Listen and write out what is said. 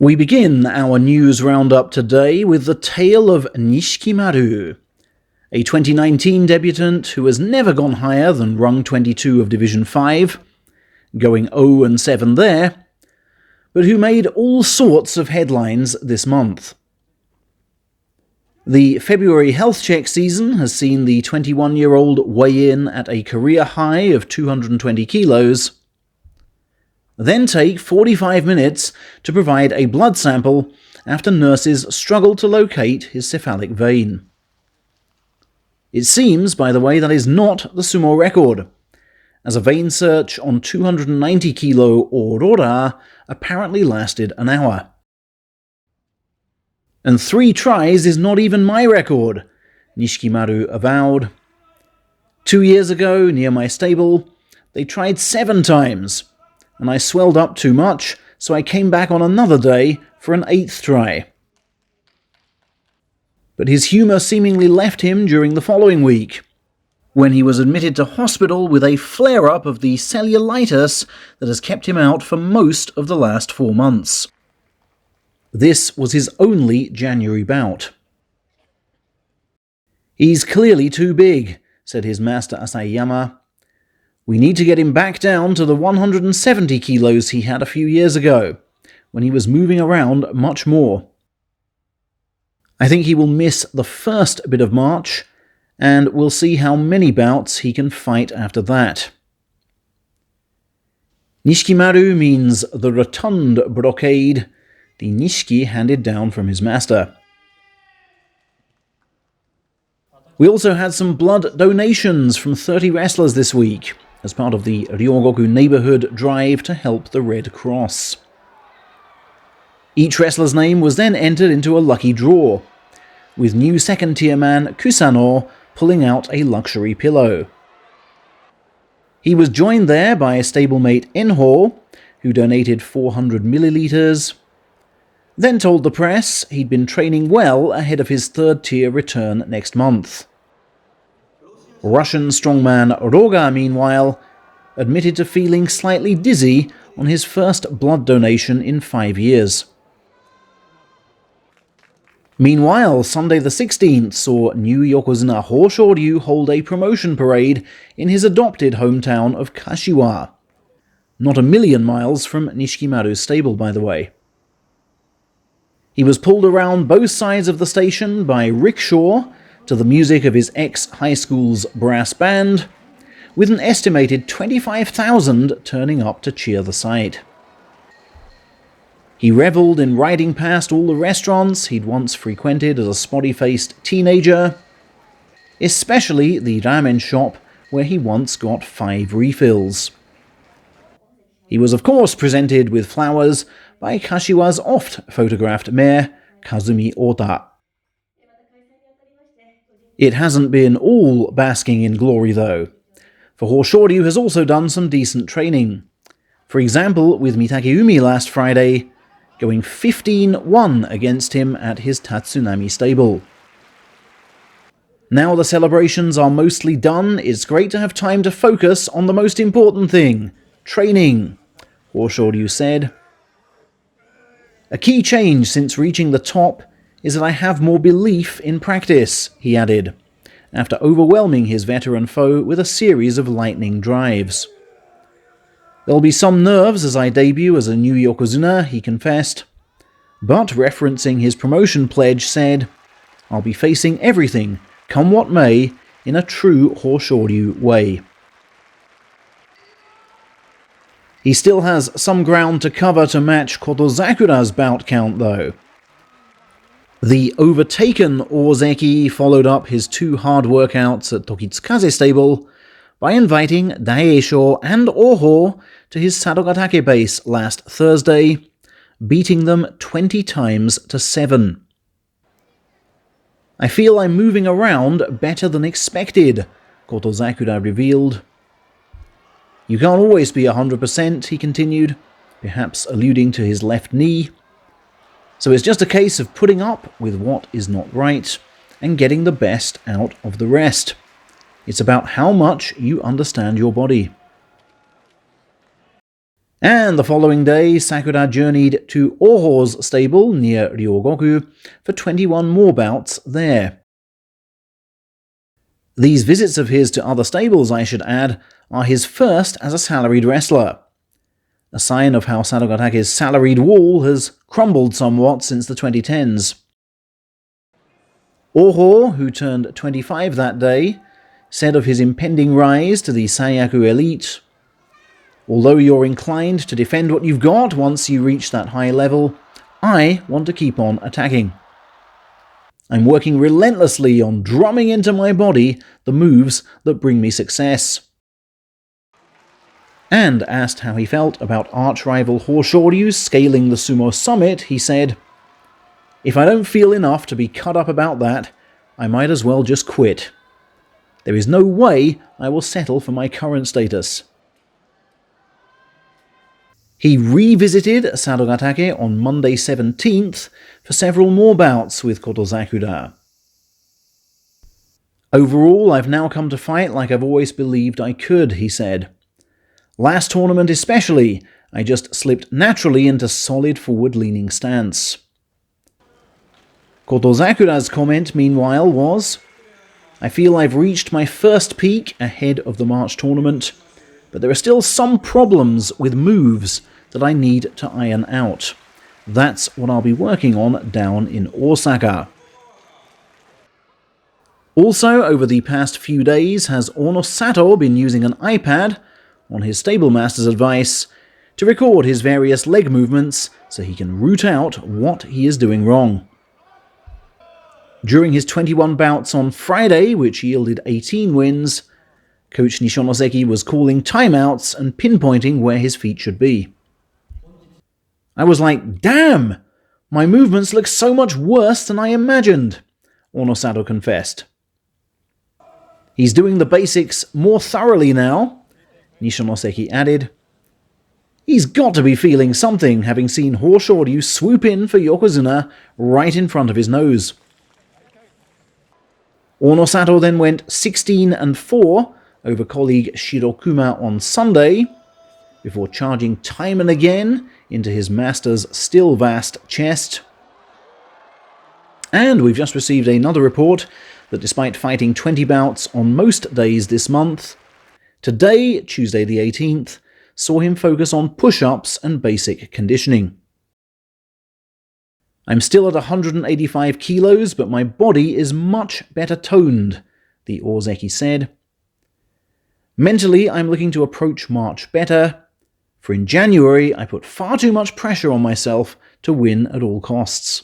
We begin our news roundup today with the tale of Nishikimaru, a 2019 debutant who has never gone higher than rung 22 of Division 5, going 0-7 there, but who made all sorts of headlines this month. The February health check season has seen the 21-year-old weigh in at a career high of 220 kilos, then take 45 minutes to provide a blood sample after nurses struggled to locate his cephalic vein. It seems, by the way, that is not the Sumo record, as a vein search on 290 kilo Aurora apparently lasted an hour. And 3 tries is not even my record, Nishikimaru avowed. 2 years ago, near my stable, they tried 7 times, and I swelled up too much, so I came back on another day for an 8th try. But his humour seemingly left him during the following week, when he was admitted to hospital with a flare-up of the cellulitis that has kept him out for most of the last 4 months. This was his only January bout. "He's clearly too big," said his master Asayama. "We need to get him back down to the 170 kilos he had a few years ago, when he was moving around much more. I think he will miss the first bit of March, and we'll see how many bouts he can fight after that." Nishikimaru means the rotund brocade, the nishiki handed down from his master. We also had some blood donations from 30 wrestlers this week, as part of the Ryogoku neighborhood drive to help the Red Cross. Each wrestler's name was then entered into a lucky draw, with new second-tier man Kusano pulling out a luxury pillow. He was joined there by stablemate Enho, who donated 400 milliliters, then told the press he'd been training well ahead of his third-tier return next month. Russian strongman Roga, meanwhile, admitted to feeling slightly dizzy on his first blood donation in 5 years. Meanwhile, Sunday the 16th saw new Yokozuna Hoshoryu hold a promotion parade in his adopted hometown of Kashiwa. Not a million miles from Nishikimaru's stable, by the way. He was pulled around both sides of the station by rickshaw to the music of his ex-high school's brass band, with an estimated 25,000 turning up to cheer the sight. He revelled in riding past all the restaurants he'd once frequented as a spotty-faced teenager, especially the ramen shop where he once got 5 refills. He was of course presented with flowers by Kashiwa's oft-photographed mayor, Kazumi Ota. It hasn't been all basking in glory though, for Hoshoryu has also done some decent training. For example, with Mitakeumi last Friday, going 15-1 against him at his Tatsunami stable. Now the celebrations are mostly done, it's great to have time to focus on the most important thing, training, Hoshoryu said. "A key change since reaching the top is that I have more belief in practice," he added, after overwhelming his veteran foe with a series of lightning drives. "There'll be some nerves as I debut as a new Yokozuna," he confessed, but referencing his promotion pledge said, "I'll be facing everything, come what may, in a true Hoshoryu way." He still has some ground to cover to match Kotozakura's bout count though. The overtaken Ozeki followed up his 2 hard workouts at Tokitsukaze stable by inviting Daisho and Oho to his Sadogatake base last Thursday, beating them 20 times to 7. "I feel I'm moving around better than expected," Kotozakura revealed. "You can't always be 100%, he continued, perhaps alluding to his left knee. "So it's just a case of putting up with what is not right and getting the best out of the rest. It's about how much you understand your body." And the following day, Sakura journeyed to Oho's stable near Ryogoku for 21 more bouts there. These visits of his to other stables, I should add, are his first as a salaried wrestler. A sign of how Sadogatake's salaried wall has crumbled somewhat since the 2010s. Oho, who turned 25 that day, said of his impending rise to the Seiyaku Elite, "Although you're inclined to defend what you've got once you reach that high level, I want to keep on attacking. I'm working relentlessly on drumming into my body the moves that bring me success." And asked how he felt about arch-rival Hoshoryu scaling the Sumo summit, he said, "If I don't feel enough to be cut up about that, I might as well just quit. There is no way I will settle for my current status." He revisited Sadogatake on Monday 17th for several more bouts with Kotozakura. "Overall, I've now come to fight like I've always believed I could," he said. "Last tournament especially, I just slipped naturally into solid forward-leaning stance." Kotozakura's comment, meanwhile, was, "I feel I've reached my first peak ahead of the March tournament, but there are still some problems with moves that I need to iron out. That's what I'll be working on down in Osaka." Also, over the past few days, has Onosato been using an iPad, on his stablemaster's advice, to record his various leg movements so he can root out what he is doing wrong. During his 21 bouts on Friday, which yielded 18 wins, Coach Nishikimaru was calling timeouts and pinpointing where his feet should be. "I was like, damn! My movements look so much worse than I imagined," Onosato confessed. "He's doing the basics more thoroughly now," Nishikimaru added. "He's got to be feeling something, having seen Hoshoryu swoop in for Yokozuna right in front of his nose." Onosato then went 16-4 over colleague Shirokuma on Sunday, before charging time and again into his master's still vast chest. And we've just received another report that despite fighting 20 bouts on most days this month, today, Tuesday the 18th, saw him focus on push-ups and basic conditioning. "I'm still at 185 kilos, but my body is much better toned," the Ozeki said. "Mentally, I'm looking to approach March better, for in January I put far too much pressure on myself to win at all costs.